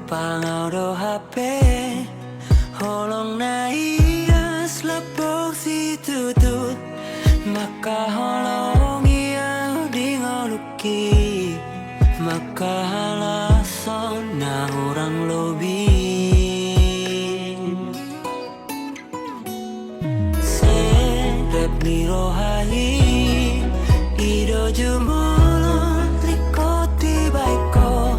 Pangaudo HP holong naias lepok si tutut maka holong iau dingoluki maka halason na orang lobi serep ni rohani ido jumolo likoti baiko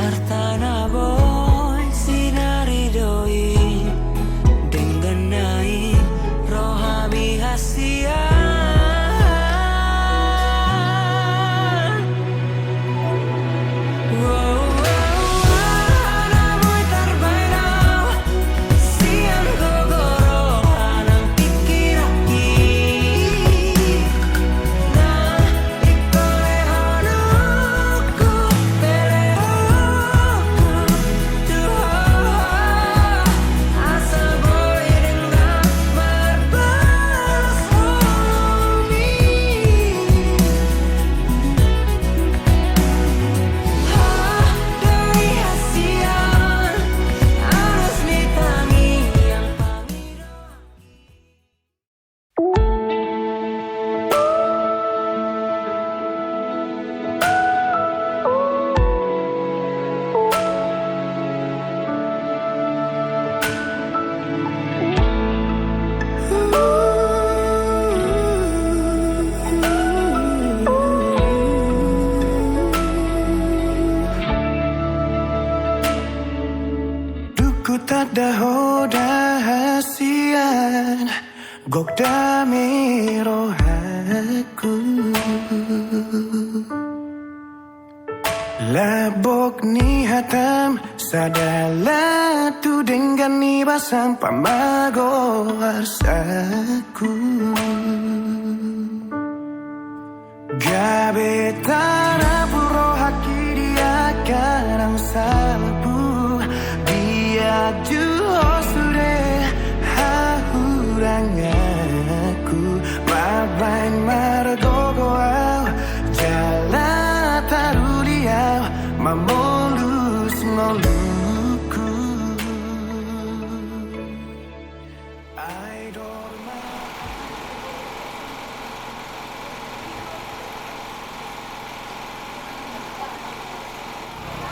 Artana boy sinari doi dengan naik rohami hasian. Wow, namoy tarbayaw siang gogoro anang pikiraki na ikole honoku peleo asa boy dengan marbalas homi dari hasian harus nitangi yang pangido. Duku tada hoda hasian gok dami rohaku labok ni hatam sadala tu dengan ni basang pamago arsaku gabetana puro haki dia karang salbu Aduh sudah hahurangaku mabain margogoau jalan taruliau mamolus moluku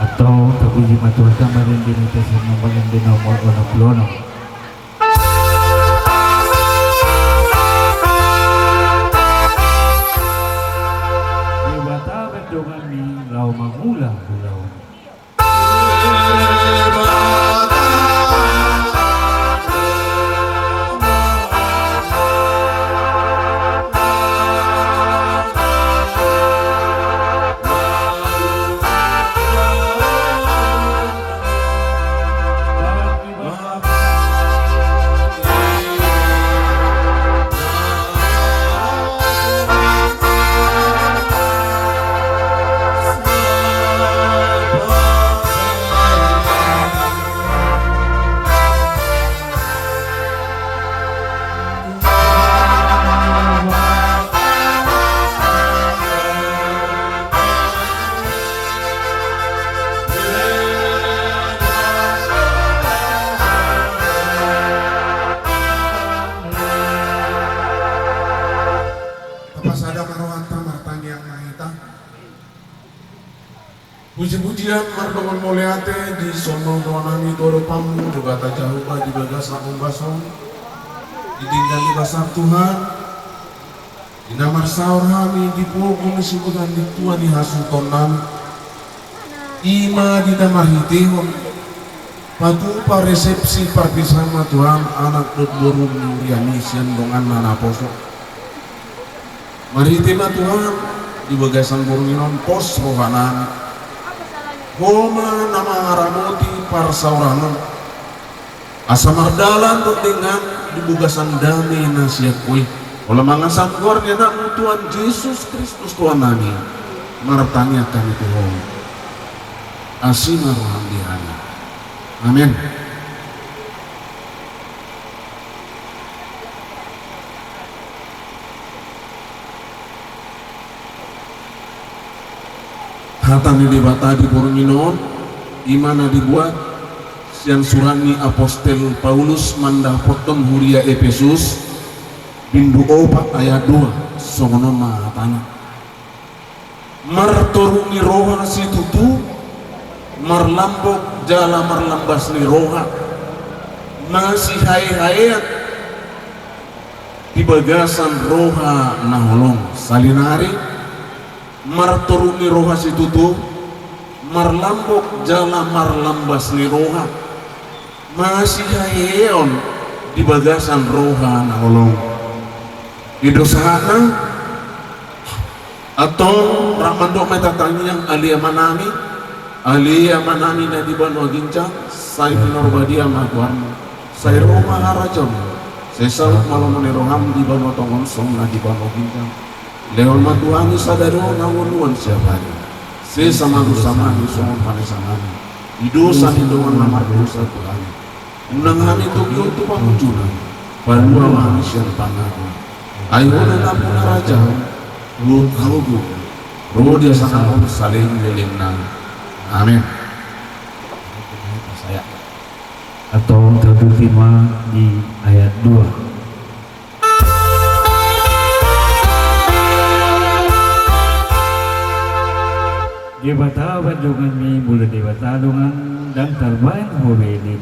atau tabuji matur kamarin dinita sa mga dinomor o na plono. Iwata bendungan ni lau mangula bulaw. Puji-pujian marbangon moleate di sono doanami toro pamu juga tak jauh di bagas lakon basong ditinggali basar Tuhan di namar saur kami di pokong disebutkan di Tuhan di hasuton nami ima di damar hitihon patupa resepsi parpisama Tuhan anak dot borum nyuriani sian dongan nana poso maritima Tuhan di bagasan boruminon pos rohanami Homa nama Ramoti parsaurangan asa mardalan dengan dibugasan dami nasihat kue olah mangasan gornya nak Tuhan Yesus Kristus Tuhan nami martanya kami Tuhan asina rohan dihana amin. Hatang di bata di Porminon imana dibuat sian surani apostel Paulus mandah potong huria Efesus bindu 4 ayat 2 songono hatana martorungi roha si tutu marlambok jala marlambas ni roha masih hayat di bagasan roha naholong salinari martoruni roha situtu marlambok jala marlambas ni roha masih hayeon di bagasan roha naolong idosana atau ramando metatanyang alia manami na di bano gincang say pinorbadia magwarmo say roha harajon say saut malomoni roham di bano tongon song na di bano gincang Leon matuani sadaro ngawuluan siapa sesama samani songon panesamani idosa indongan namar dosa Tuhan undangan itu untuk pamunculan balua manusia panago ayo na raja lu kaugu ro dia sangat saling lelingna amin Saya atau terima di ayat 2 Dewata badungan mi mula dewata dungan dan terbaik hobe ini.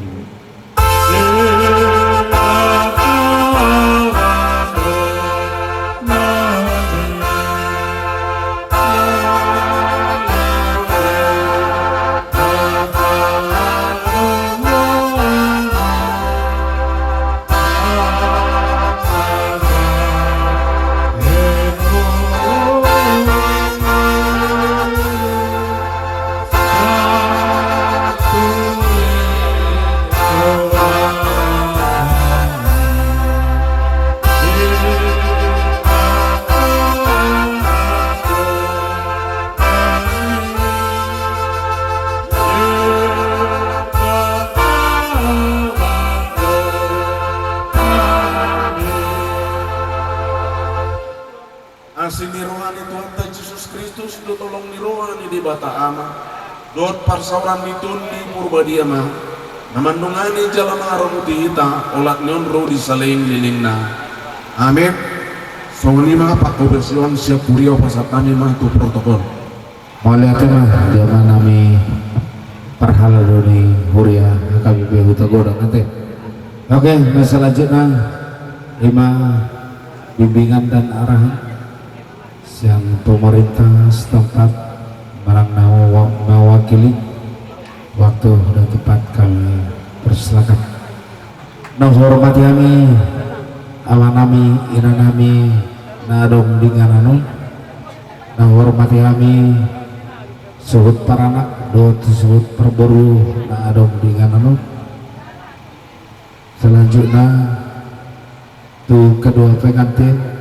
Asini rohani Tuhan Yesus Kristus do tolong ni rohani di bata ama dot parsauran mitun di purbadia ma namandungani jalan aramuti hita olat nyon ro di saling lilingna amin. So lima pak obesion siap kurio pasatani mah tu protokol Malihat mah zaman nami parhala doni huria kami behuta godang nanti. Oke, selanjutnya lima bimbingan dan arahan yang pemerintah setempat marang mewakili waktu sudah tepat kami persilakan. Nah hormati kami awanami iranami nadong dingananu nah hormati kami suhut paranak do suhut perboru nadong dingananu selanjutnya tuh kedua pengantin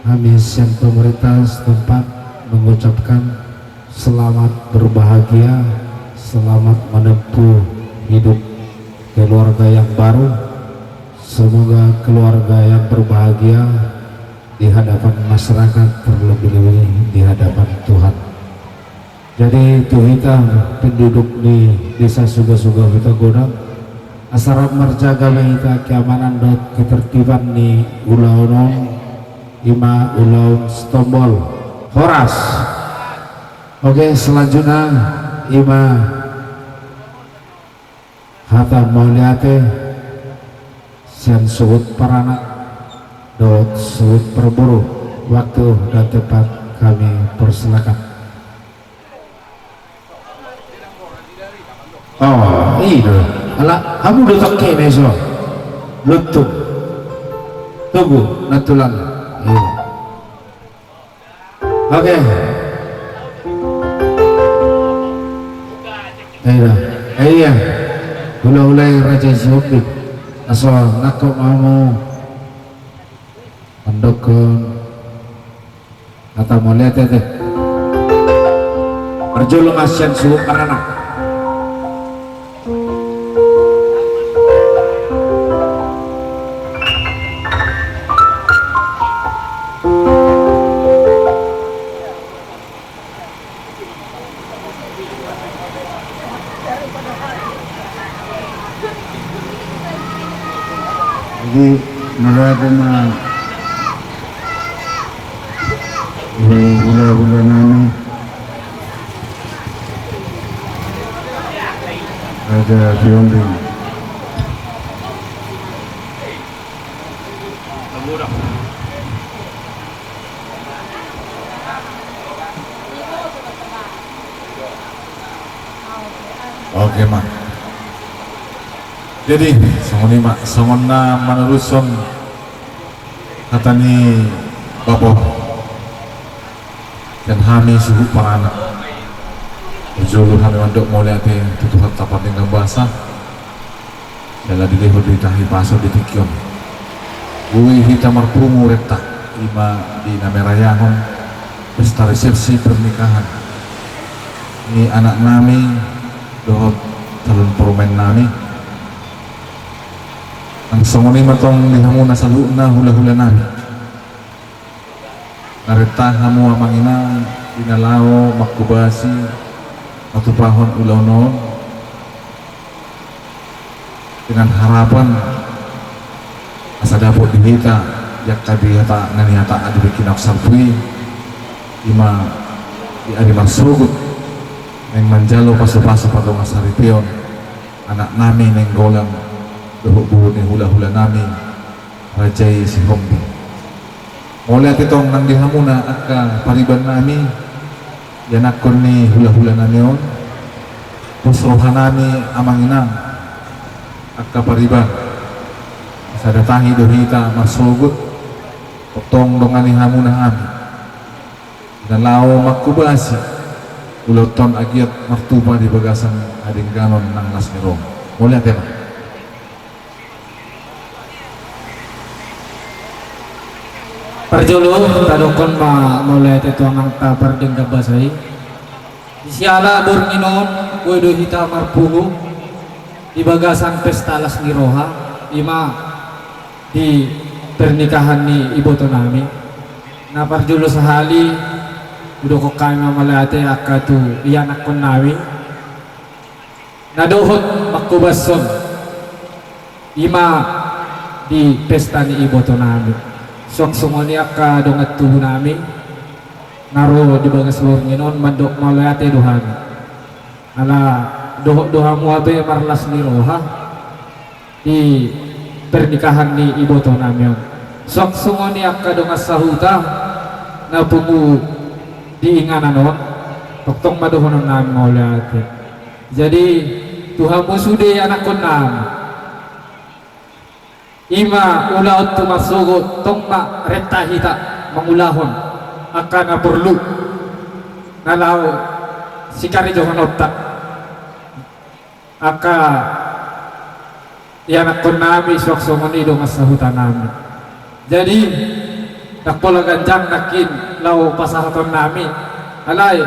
kami yang pemerintah setempat mengucapkan selamat berbahagia, selamat menempuh hidup keluarga yang baru. Semoga keluarga yang berbahagia di hadapan masyarakat, terlebih-lebih di hadapan Tuhan. Jadi itu kita penduduk di desa Suga-Suga kita godang asarat marjaga kita keamanan dan ketertiban di ulaunon Ima Ulaun Stombol Horas. Oke, selanjutnya ima hata mauliate sian suut paranak dot suut perburu waktu dan tempat kami persilakan. Oh iya ala kamu udah toke meso lutung tunggu natulan iya. Oke iya hula-hula Raja Zombie asal nakok mau pendukung atau mau lihat itu berjulung asian suhu paranak. Jadi narada na hula-hula nani ada Zombie. Oke mak. Jadi songoni mak songonna meneruson kata ni bapak dan hami suhu para anak berjulu hami mandok mau lihat tutup tapat dengan bahasa jala di leho di tahi paso di tikion gue hitam marpumu retak ima di namerayangon pesta resepsi pernikahan ini anak nami dohot calon perumain nami ang songoni matong lihamuna saluna hula-hula nami nareta hamu amangina inalao makubasi atau pahon ulono dengan harapan asa dapot dihita yak tadi hata nani hata adi bikin aksarpui ima di adi marsugut neng manjalo paso-paso padong asaripion anak nami neng golang dohok ni hula-hula nami rajai si hombi mulai itong nang dihamuna akka pariban nami yanakon ni hula-hula nami on pusrohan nami amanginang akka pariban sa datahi dohita masugut potong dongan ni hamuna ami dan lao makubasi uloton agiat martuba di bagasan ading ganon nang nasmirong mulai tema Perjulu tadokon mulai itu nang tapar deng gabasai. Siala dornginon kue do hita marpuhu di bagasan pesta las niroha ima di pernikahan ni iboto nami. Na perjulu sahali udah kok kami mamalate akatu iyanak kon nami. Nadohot makubason ima di pesta ni iboto nami. Sok sumoni akka dongat tubuh nami naro di bagas lornginon mandok malayate duhan ala doha muabe marlas ni roha di pernikahan ni iboto nami sok sumoni akka dongat sahuta na pungu diingananon toktong madohonon nami malayate jadi Tuhan musude anak kon nami ima ulaot tumasugot tong ma renta hita mangulahon akan na perlu nalaw sikari johan otak aka yanak kon nami suak sumoni do masahutan nami jadi nakpola ganjang nakin law pasahaton nami alay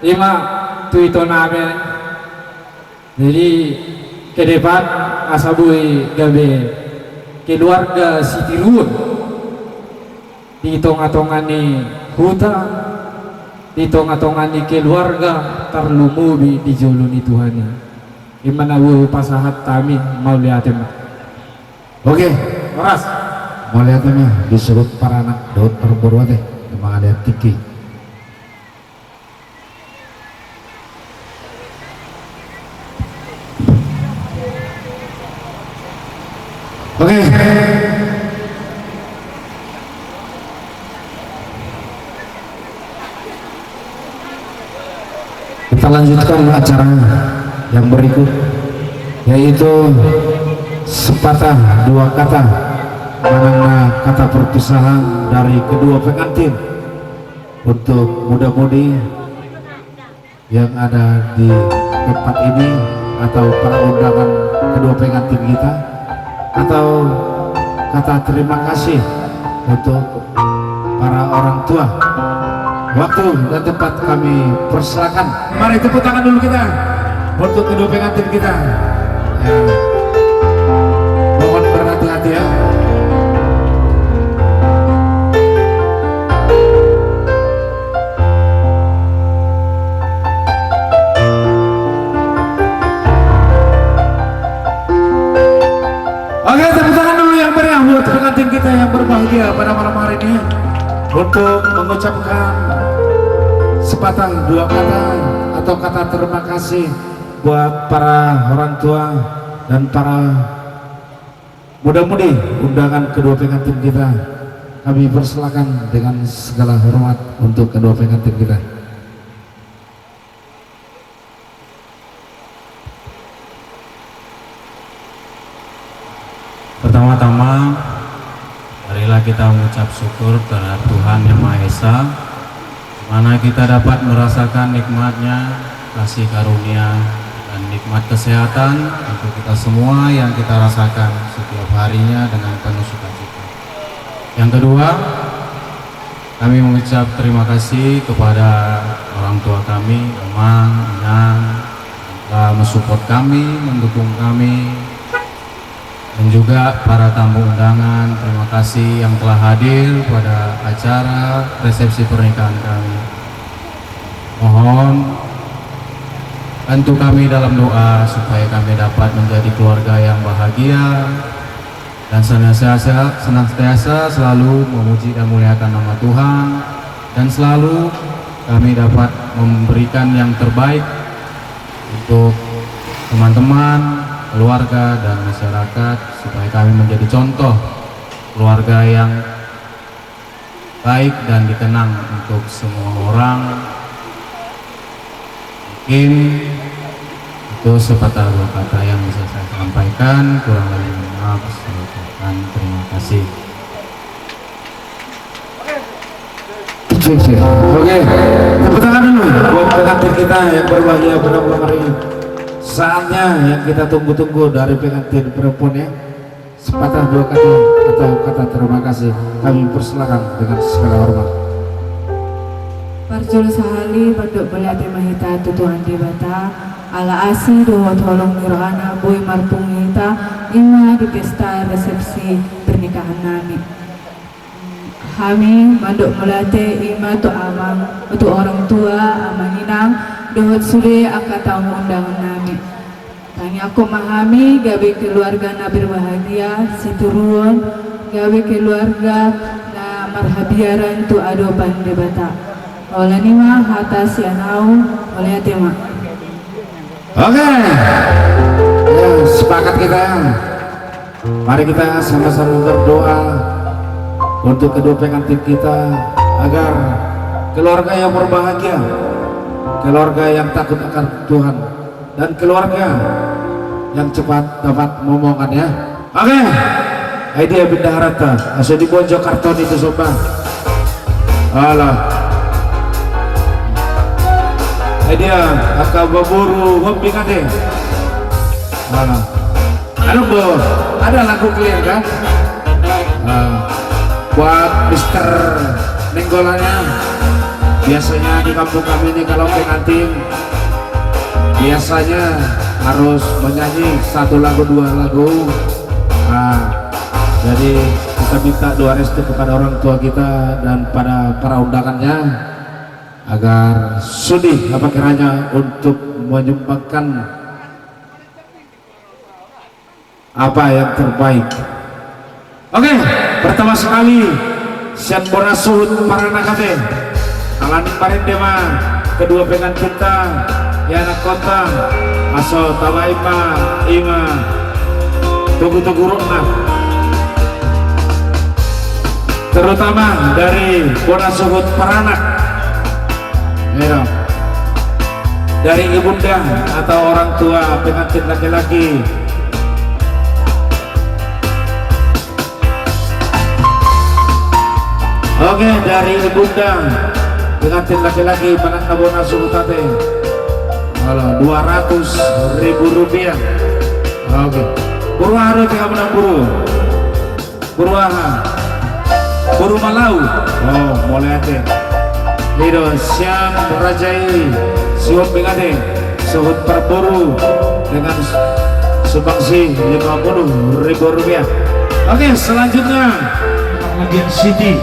ima tuito nami jadi ke depan asabuy gabi keluarga si Tirun di tong-atongan ni huta di tong-atongan ni keluarga tarlumubi di jolo ni Tuhan imanawu pasahat kami mau liatin Oke oras mau lihatnya disuruh para anak daud perburu teh emang ada tiki Oke. Kita lanjutkan acara yang berikut, yaitu sepatah dua kata mana kata perpisahan dari kedua pengantin untuk muda-mudi yang ada di tempat ini atau para undangan kedua pengantin kita, atau kata terima kasih untuk para orang tua. Waktu dan tempat kami persilakan. Mari tepuk tangan dulu kita untuk kedua pengantin kita ya. Mohon berhati-hati ya. Oke, tepuk tangan dulu yang meriah buat pengantin kita yang berbahagia pada malam hari ini, untuk mengucapkan sepatah dua kata atau kata terima kasih buat para orang tua dan para muda-mudi undangan kedua pengantin kita. Kami persilakan dengan segala hormat untuk kedua pengantin kita. Pertama-tama, marilah kita mengucap syukur terhadap Tuhan Yang Maha Esa, di mana kita dapat merasakan nikmatnya kasih karunia dan nikmat kesehatan untuk kita semua yang kita rasakan setiap harinya dengan penuh sukacita. Yang kedua, kami mengucap terima kasih kepada orang tua kami, Omang, Inang, yang telah mensupport kami, mendukung kami, dan juga para tamu undangan. Terima kasih yang telah hadir pada acara resepsi pernikahan kami. Mohon bantu kami dalam doa supaya kami dapat menjadi keluarga yang bahagia dan senantiasa selalu memuji dan muliakan nama Tuhan, dan selalu kami dapat memberikan yang terbaik untuk teman-teman, keluarga dan masyarakat, supaya kami menjadi contoh keluarga yang baik dan dikenang untuk semua orang. Mungkin itu sepatah dua kata yang bisa saya sampaikan, kurang lebih mohon maaf. Saya ucapkan terima kasih. Oke, tepuk tangan dulu buat pengantin kita yang berbahagia pada malam hari ini. Saatnya yang kita tunggu-tunggu dari pengantin perempuan ya. Sepatah dua kata atau kata terima kasih kami persilakan dengan segala hormat. Parjol sahali banduk belati mahita tutuan dibata ala asi doa tolong nirana boy marpung hita ima di pesta resepsi pernikahan nami. Kami banduk melate ima tu amang untuk orang tua amang inang dohot sude akatau undangan nami. Kami aku memahami gawe keluarga na berbahagia situruan gawe keluarga na marhabiaran tu ado pandebata. Oleh nima hata si anau oleh tema. Oke, ya, sepakat kita. Mari kita sama-sama berdoa untuk kedua pengantin kita agar keluarga yang berbahagia, keluarga yang takut akan Tuhan, dan keluarga yang cepat dapat momongan ya. Oke, idea Binda Harata asal di Bonjo karton itu sobat. Alah. Dia akan berburu hobi kade. Mana? Ada lagu clear kan? Buat Mister Nenggolannya. Biasanya di kampung kami ini kalau pengantin biasanya harus menyanyi satu lagu dua lagu. Jadi kita minta doa restu kepada orang tua kita dan pada para undangannya agar sudi apa kiranya untuk menyumbangkan apa yang terbaik. Oke, pertama sekali siap borasut para nakate alani parindema kedua pengantin kita ya anak kota aso tawa ima tunggu-tunggu rokna terutama dari Bona Suhut Peranak, ya, dari ibunda atau orang tua pengantin laki-laki. Oke, dari ibunda pengantin laki-laki Panangna Bona Suhut Ate 200.000 rupiah. Oke, Purwaha tengah menang Purwaha Buru Malau. Oh, boleh ate. Lido siang rajai siwon pengade Suhut Perburu dengan sumbangsi 50.000 rupiah. Oke, selanjutnya Lagian City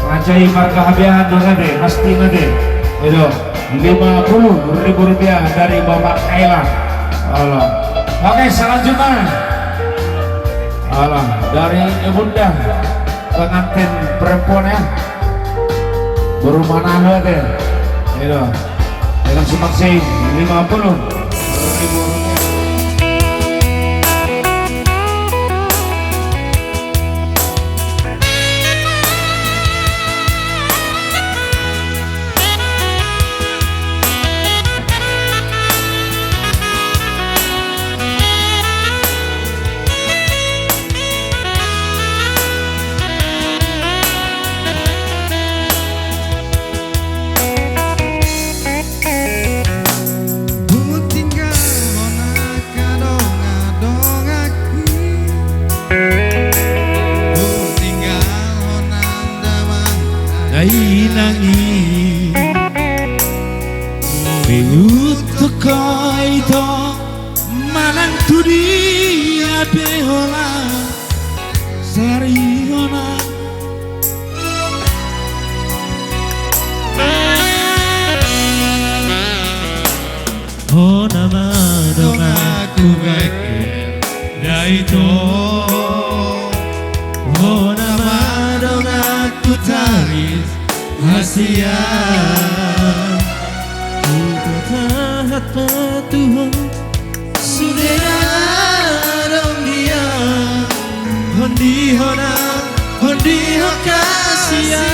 Rajai Marga Habian Dongade Pasti Ngade itu 50.000 rupiah dari Bapak Kaila. Allah. Oke, selanjutnya Allah dari ibunda pengantin perempuan ya berumah nana deh itu dengan sumbangsi 50.000 rupiah. Inangi Biut koito manang tudi ape hola sari hona hona madonga kugake daito hona madonga kutaris Asia Tahat patuhon Sudah dong dia Hondi hona Hondi hokasia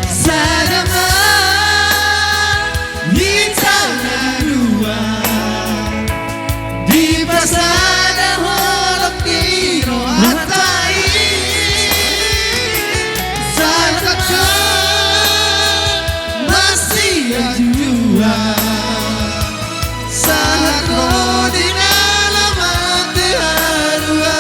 Sadama Di tanah dua Di pasada holok kiro Sangat rodina lamante harua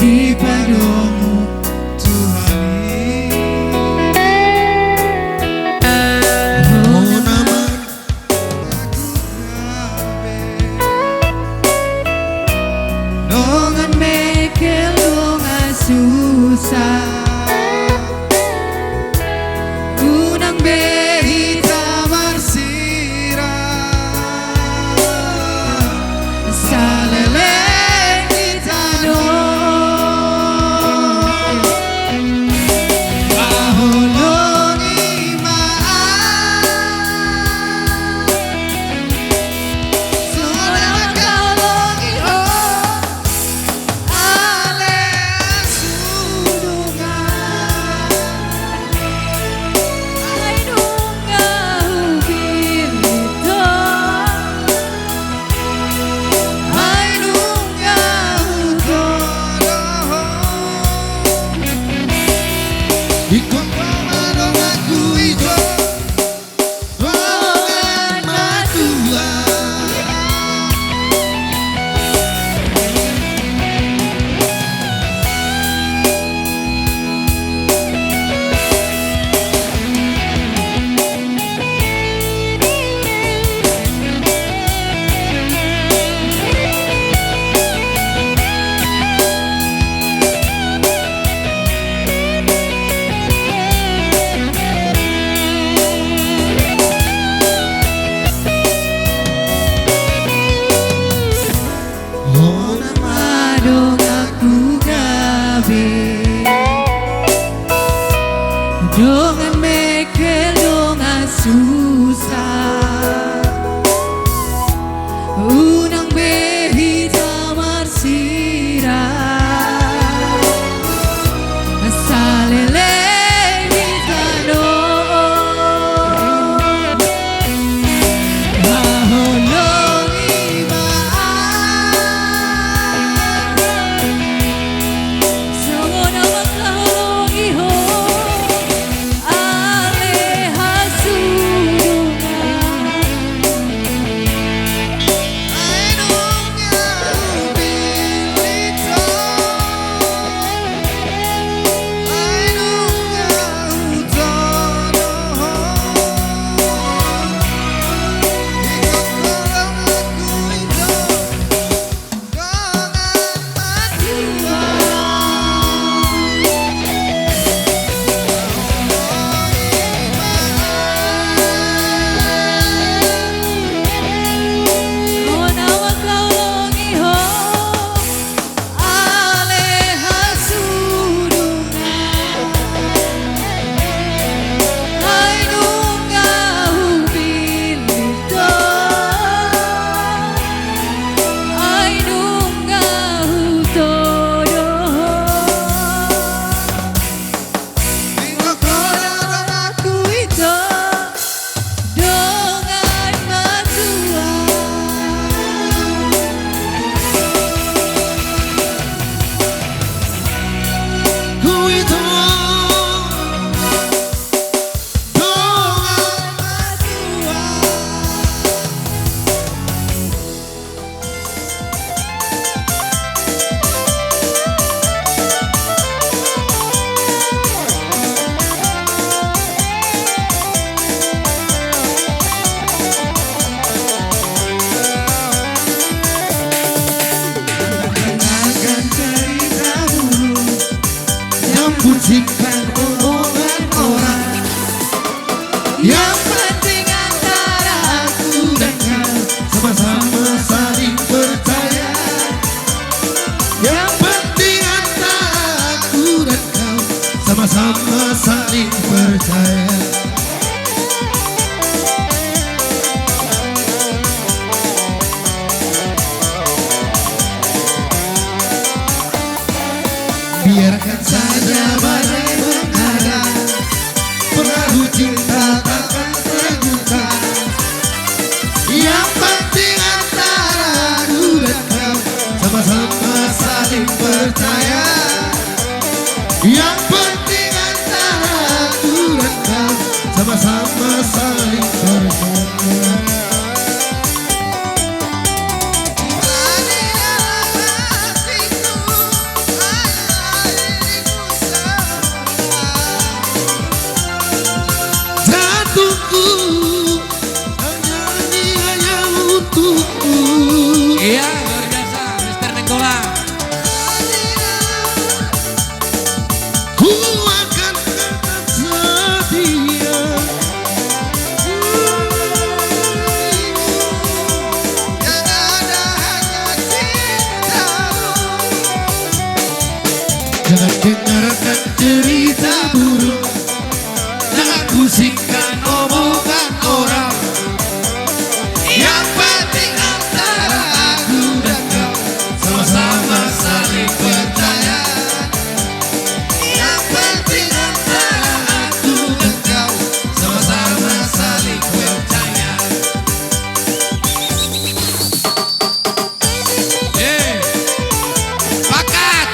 di padamu Tuhan. Oh nama aku dongan mekel dongan susah unang behita marsira saleleng itano aholong imaan soalnya kalong iho ale sudungan ay nunggah ubirito ay nunggah utoro ikut pamanong aku ijo dongan madua oh nama dong aku gabe dongan mekel dongan susah unang behita marsira saleleng itano aholong imaan sona makalong iho ale hasurungan ay nunggah ubirito ay nunggah utoro ikut kolong aku ijo dongan madua Ona makalong iho ale hasurungan ay nunggah ubirito ay nunggah utoro ikut kolong aku ijo dongan madua ku itu dongan madua Kenalkan cerita dulu yang pujikan omongan orang. Yang penting antara aku dan kau sama-sama saling percaya. Yang penting antara aku dan kau sama-sama saling percaya. Biarkan saja badai mengada, perahu cinta takkan terguncang. Yang penting antara aku dan kau sama-sama saling percaya. Yang penting antara aku dan kau sama-sama saling percaya. Ada hatiku, dengarkan cerita burung, jangan pusingkan omongan orang. Yang penting antara aku dan kau sama-sama saling percaya. Yang penting antara aku dan kau sama-sama saling percaya. Pakat.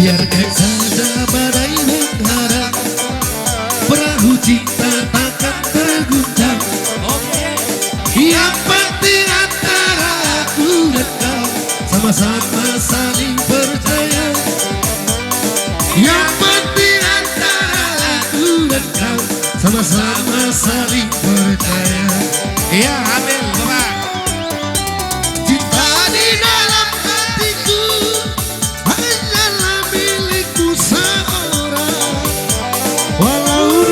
Biarkan saja badai menghadang, perahu cinta takkan terguncang. Yang penting antara aku dan kau sama-sama saling percaya. Yang penting antara aku dan kau sama-sama saling percaya. Ya, amin, Bapak. Cinta di dalam hatiku hanyalah milikku seorang. Walau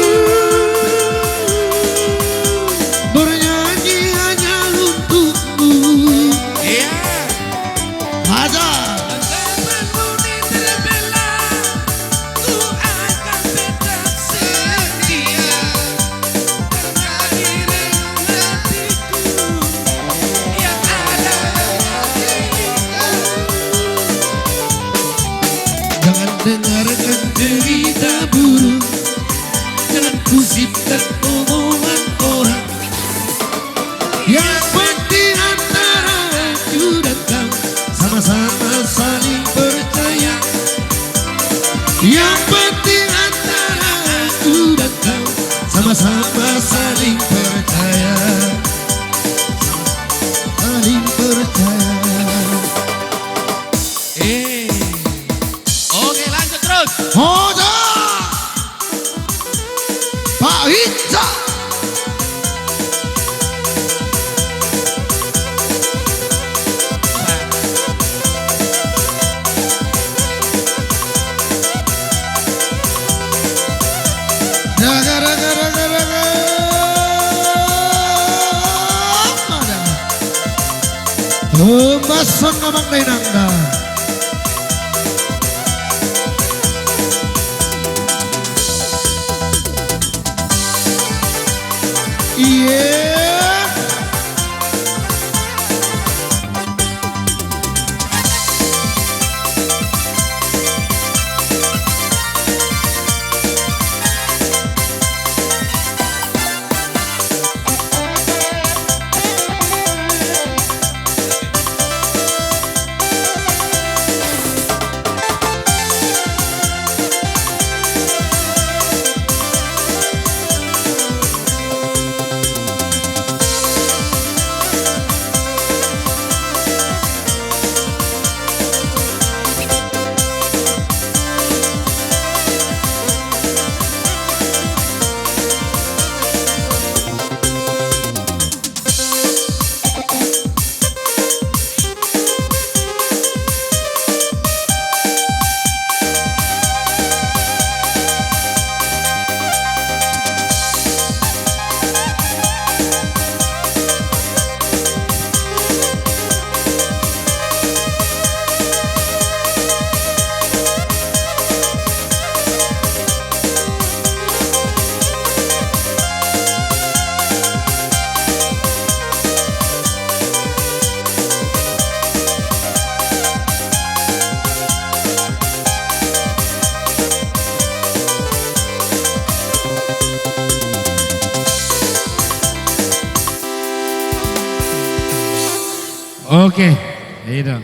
bernyanyi hanya untukmu. Iya. Aja. Ku akan tetap setia. Bernyanyi dalam hatiku yang ada dirimu. Jangan dengarkan cerita burung, jangan kusipkan omongan orang. Yang penting antara aku dan kau sama-sama saling percaya. Yang penting antara aku dan kau sama-sama saling percaya. Saling percaya. Oke, lanjut terus. Hoja Pak Hinca. Basang ngomong nenangda. Iya. Oke, itu.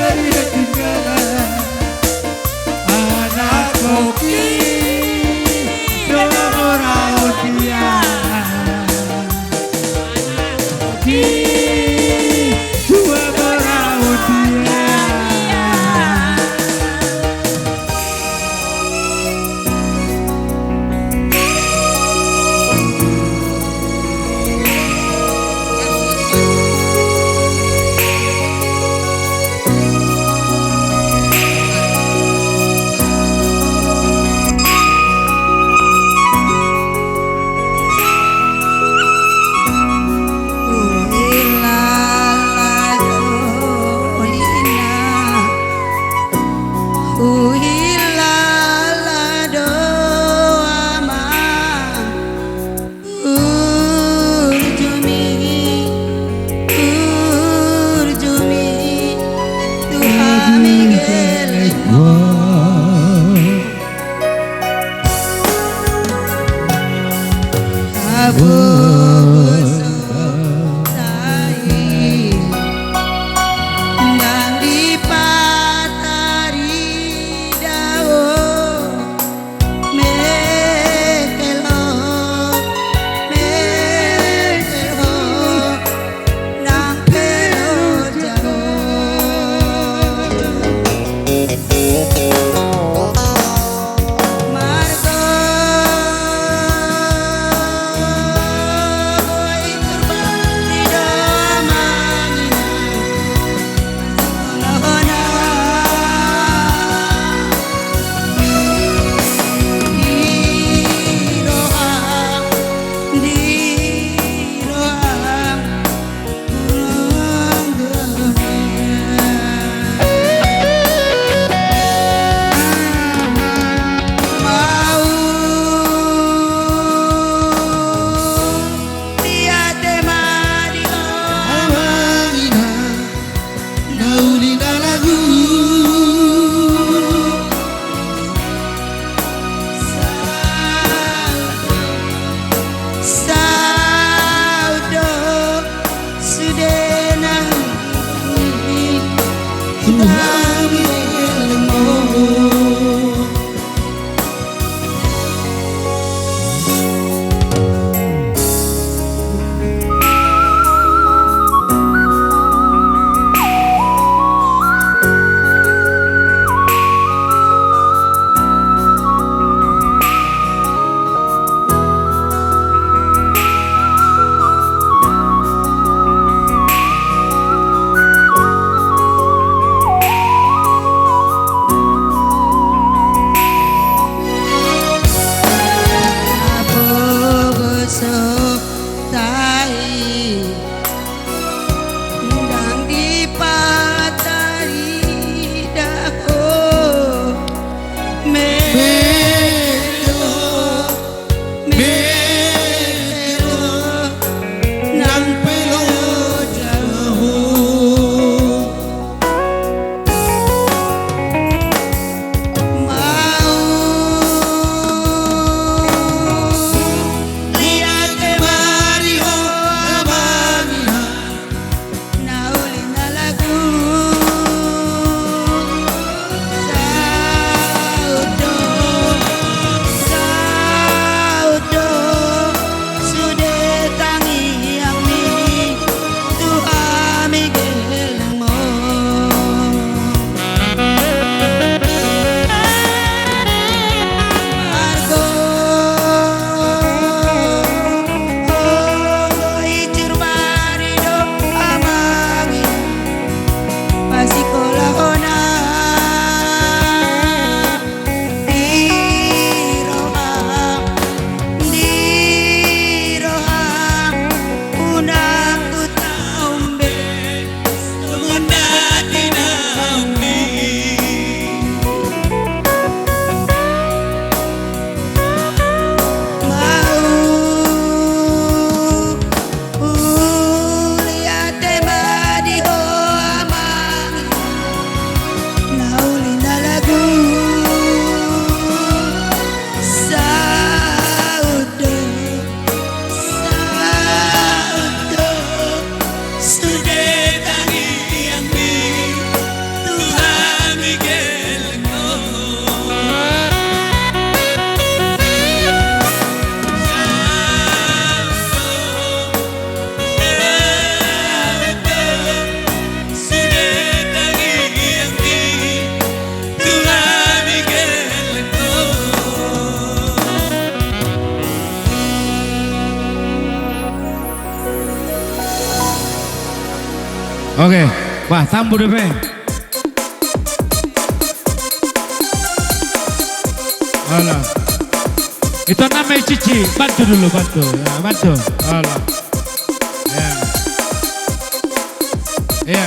dari ketinggalan anak koki doa merawat dia koki doa merawat dia. Oke, wah tambu DP. Halo. Itu namanya Cici, bantu dulu, bantu. Ya, bantu. Halo. Ya. Ya.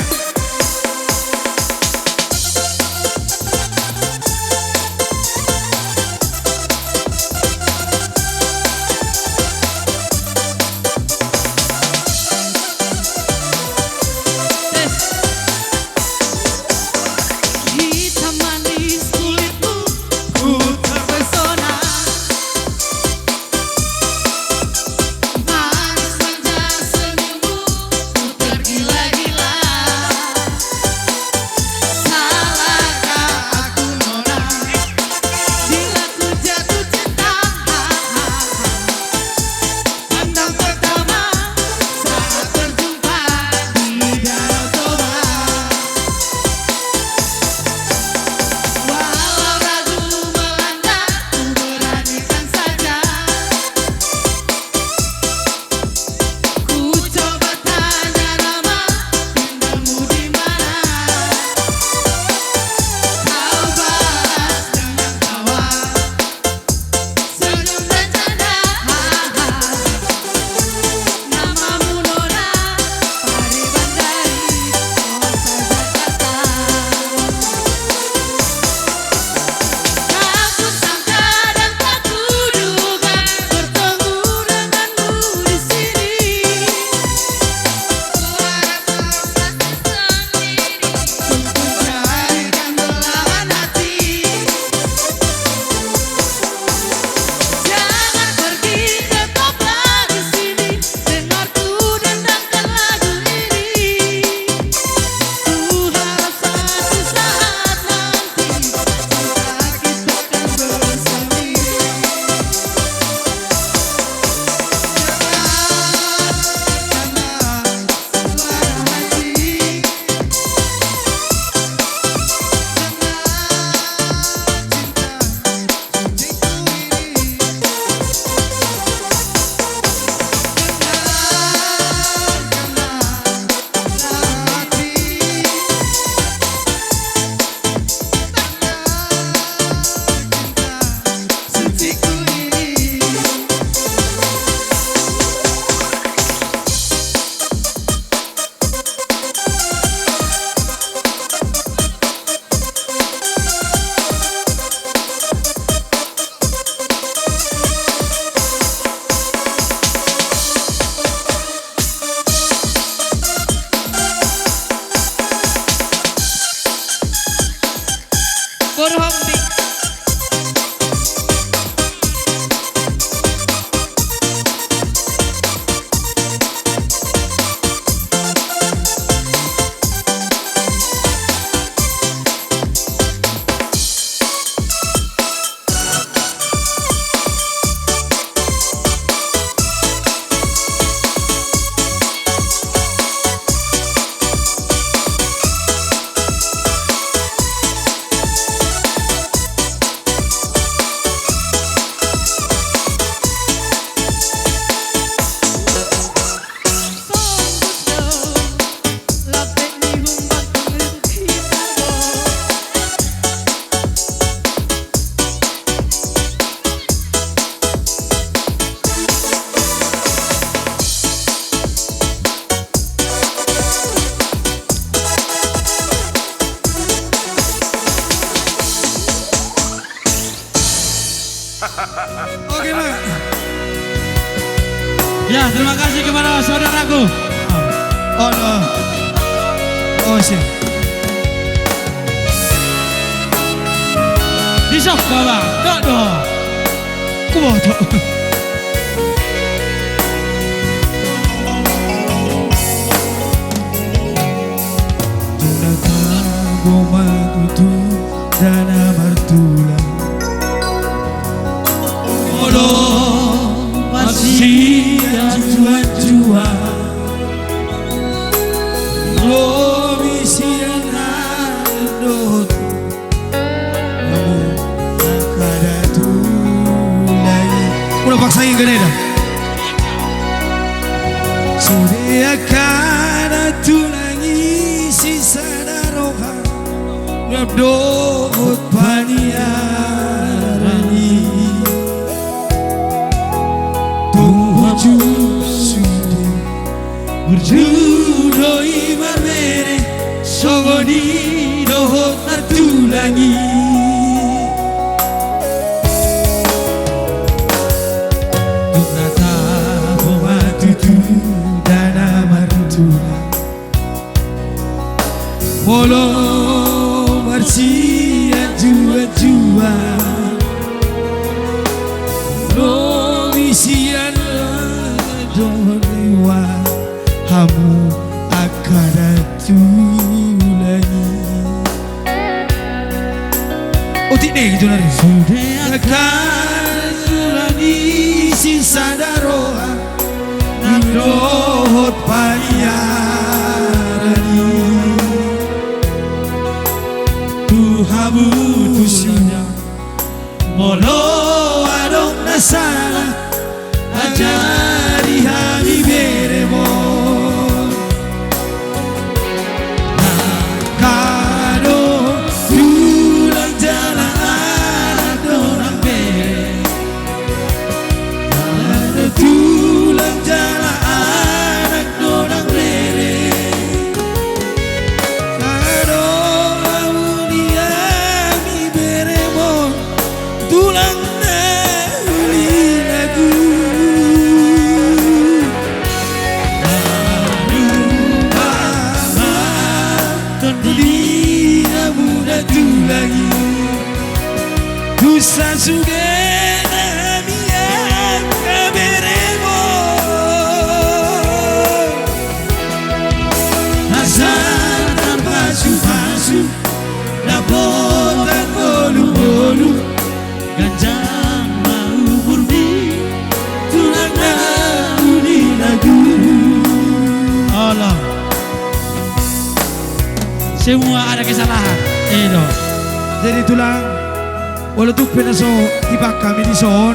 Oke Pak. Ya terima kasih kepada saudaraku. Oh no. Oh sih. Disok Bapak. Dok dok. Kumoto. Goma kutu dana martula Olo masih jua-jua Lo misiana dot Namu nakada tulai Udah paksain gini dah Sudah kada tulangi ngabdot paniarani tunggu sudah berjudoi marbere sogoni dohot nartulangi tunata pomatutu dana martula Polo marsia jua-jua no misian dolewa hamu akaratu lagi utik nih gitu nari sudah akarani sisa daroa nandot payarani habu tusinya molo adong nasala ajari hari beremo kado tulang jalan dorang bere ada tulang jalan anak dorang bere tulang nauli lagu terdiri muda tu lagi dosa sudah namian kaberemo asal tanpa supasu dapotan bolu-bolu ganjang mau murni tulang nauli lagu Allah semua ada kesalahan jadi tulang walau tuh penaso tiba kami di son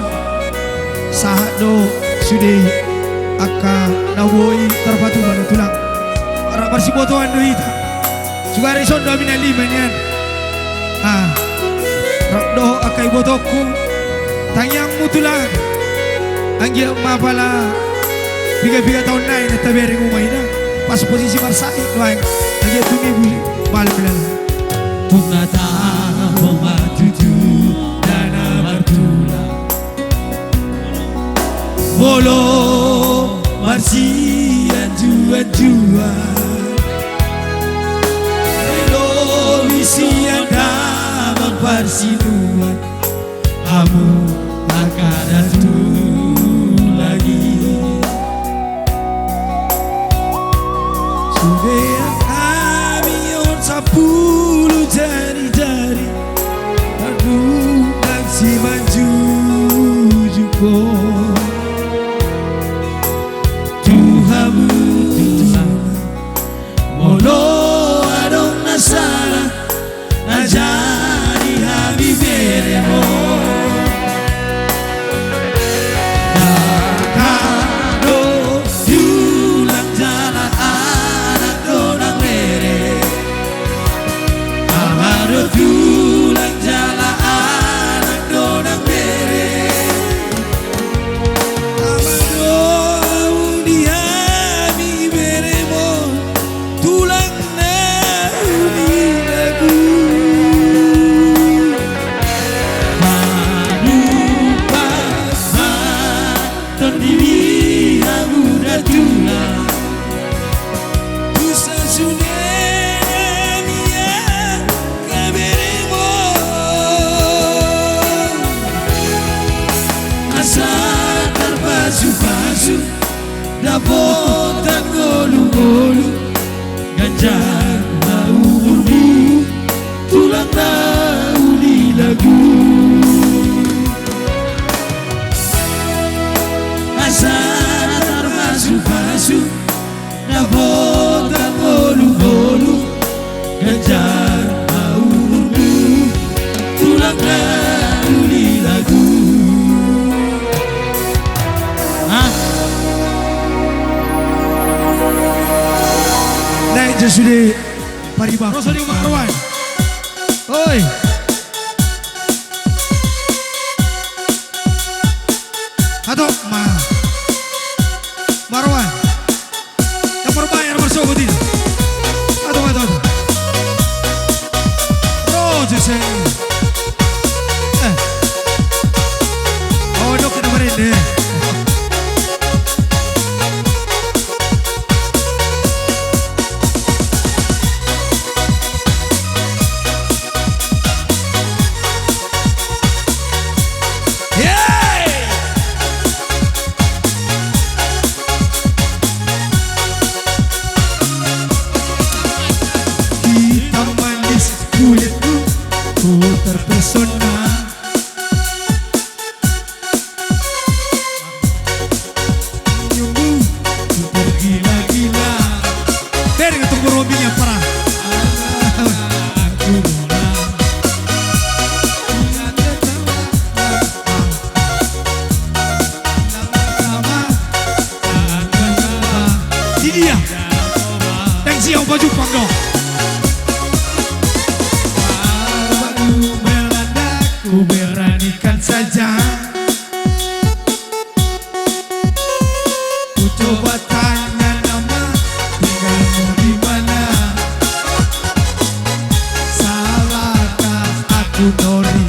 saat do sudah akan nawoi terpatulan tulang orang bersih botohan do ita juga hari son do mina lima nian doh akai botoku tangyang mutulang anggia mapala 3 tahun naik neta bereng umay na pas posisi marsai doang anggia tumibu malam bilala tunata pematutu dana martula bolo marsian jua-jua elo isian damang parsinuan kamu akan ada lagi sudah kami on 10 jari-jari aduh si maju juko Tuhamu Tuhan molo adong nasara ajari habiberemo nakado tulang jalan anak donang mere amado tulang jalan anak donang mere amado dia habiberemo tulang nauli lagu terdiri muda tulang dosa sudah niat kaberemo asal terpasu-pasu dapotan golu-golu ganjar mau murni tulang nauli lagu asal terpasu-pasu dapotan bolu-bolu ganjar mau murni tulang nauli lagu naik sudah paribah Rosali Marwan sen. Oh, dok kita merende. Terpesona senyummu tergila-gila. Dari ketemu Robinya parah. Aku pulang. Ini dia yang siang baju panggung. Ku beranikan saja. Ku coba tanya nama, tinggalmu di mana? Salahkah aku Nori?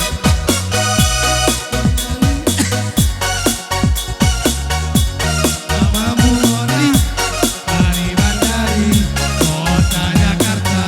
Namamu Nori, dari bandari kota Jakarta.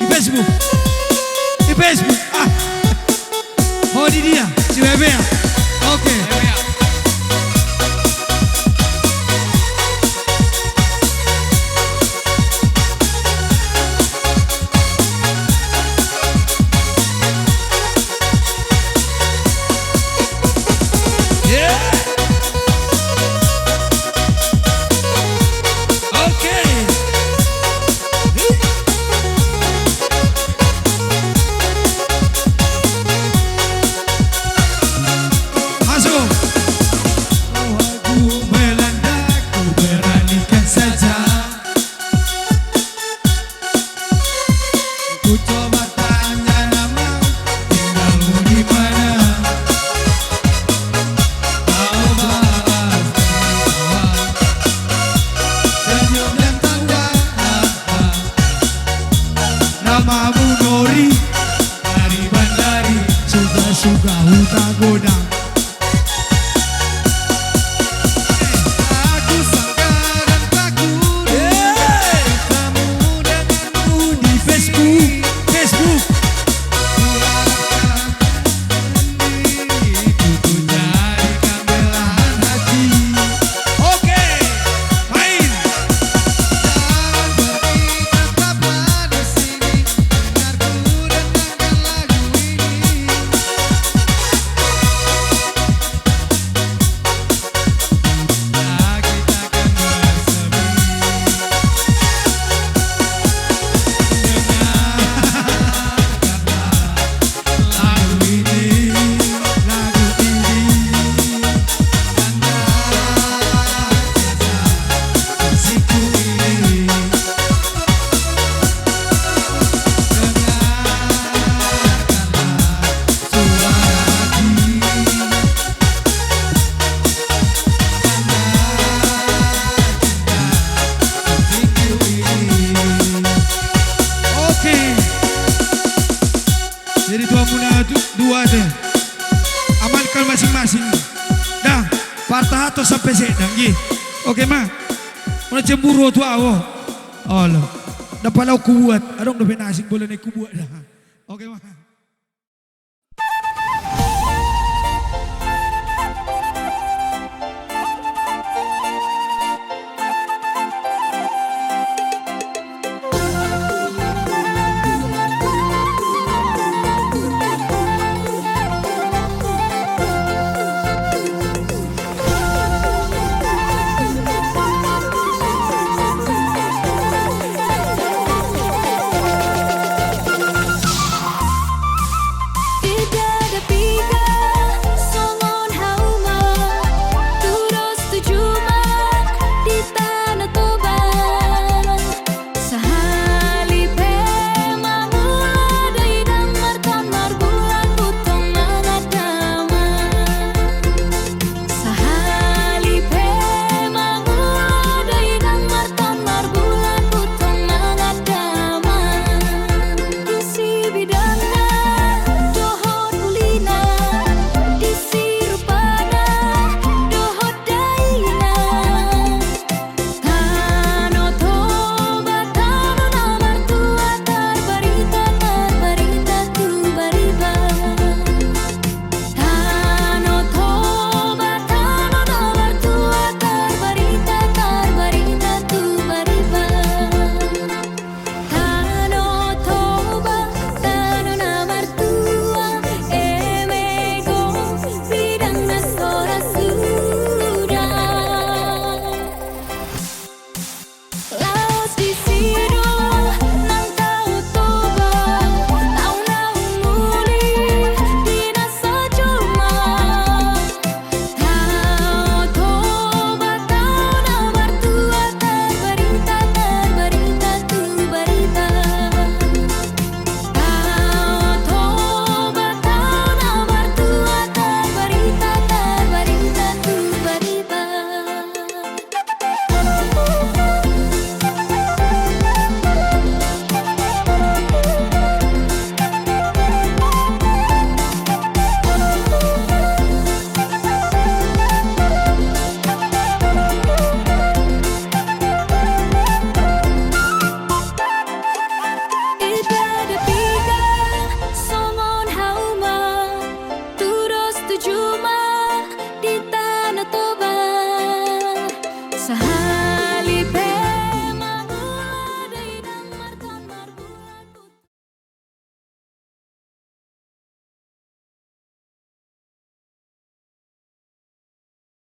Di Facebook. Oh di dia, si Bebe ya. Oke. Namamu Nori, dari bandari suka-suka hutan godang. Aku sangka dan takut kamu denganmu di Facebook. Ku jadikan belahan hati. Oke, main. Jangan pergi, tetaplah di sini. Dengarku dengarkan lagu ini. atau sampai sedang gi. Oke mah. Mana cemburu tu awak. Allah. Dapat lau ku buat. Adong dapat nasi boleh naik ku buat dah. Oke mah.